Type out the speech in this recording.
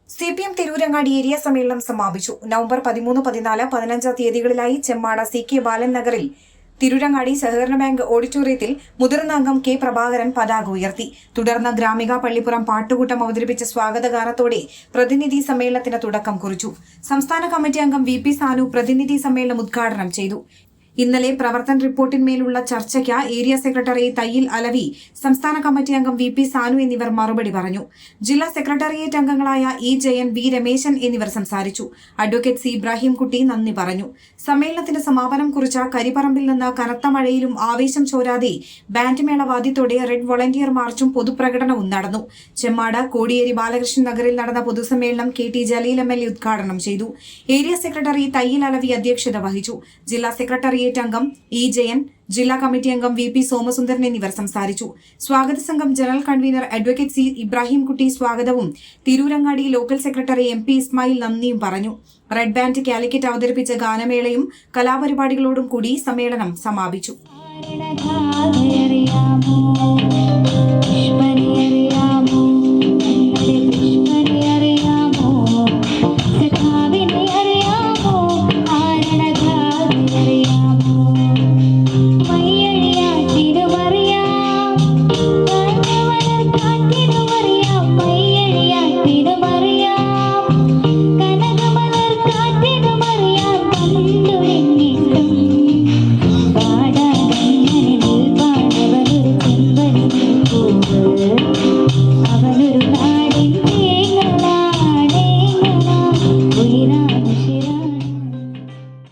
CPM Tirurangadi area സമ്മേളനം സമാപിച്ചു. November 13, 14, 15 തീയതികളിലായി Chemmad CK ബാലൻ നഗറിൽ തിരൂരങ്ങാടി സഹകരണ ബാങ്ക് ഓഡിറ്റോറിയത്തിൽ മുതിർന്ന അംഗം K പ്രഭാകരൻ പതാക ഉയർത്തി. തുടർന്ന് ഗ്രാമിക പള്ളിപ്പുറം പാട്ടുകൂട്ടം അവതരിപ്പിച്ച സ്വാഗതഗാനത്തോടെ പ്രതിനിധി സമ്മേളനത്തിന് തുടക്കം കുറിച്ചു. സംസ്ഥാന കമ്മിറ്റി അംഗം VP സാനു പ്രതിനിധി സമ്മേളനം ഉദ്ഘാടനം ചെയ്തു. ഇന്നലെ പ്രവർത്തന റിപ്പോർട്ടിന്മേലുള്ള ചർച്ചയ്ക്ക് ഏരിയ സെക്രട്ടറി തയ്യിൽ അലവി, സംസ്ഥാന കമ്മിറ്റി അംഗം VP സാനു എന്നിവർ മറുപടി പറഞ്ഞു. ജില്ലാ സെക്രട്ടേറിയറ്റ് അംഗങ്ങളായ E ജയൻ, V രമേശൻ എന്നിവർ സംസാരിച്ചു. അഡ്വക്കേറ്റ് C ഇബ്രാഹിംകുട്ടി നന്ദി പറഞ്ഞു. സമ്മേളനത്തിന്റെ സമാപനം കുറിച്ച കരിപ്പറമ്പിൽ നിന്ന് കനത്ത മഴയിലും ആവേശം ചോരാതെ ബാൻഡ് മേളവാദ്യത്തോടെ റെഡ് വോളണ്ടിയർ മാർച്ചും പൊതുപ്രകടനവും നടന്നു. ചെമ്മാട് കോടിയേരി ബാലകൃഷ്ണൻ നഗറിൽ നടന്ന പൊതുസമ്മേളനം KT ജലീൽ MLA ഉദ്ഘാടനം ചെയ്തു. ഏരിയ സെക്രട്ടറി തയ്യിൽ അലവി അധ്യക്ഷത വഹിച്ചു. ജില്ലാ സെക്രട്ടേറിയറ്റ് അംഗം E ജയൻ, ജില്ലാ കമ്മിറ്റി അംഗം VP സോമസുന്ദരൻ എന്നിവർ സംസാരിച്ചു. സ്വാഗത സംഘം general convener advocate C Ibrahimkutty സ്വാഗതവും Tirurangadi local secretary MP Ismail നന്ദിയും പറഞ്ഞു. റെഡ് ബാൻഡ് കാലിക്കറ്റ് അവതരിപ്പിച്ച ഗാനമേളയും കലാപരിപാടികളോടും കൂടി സമ്മേളനം സമാപിച്ചു.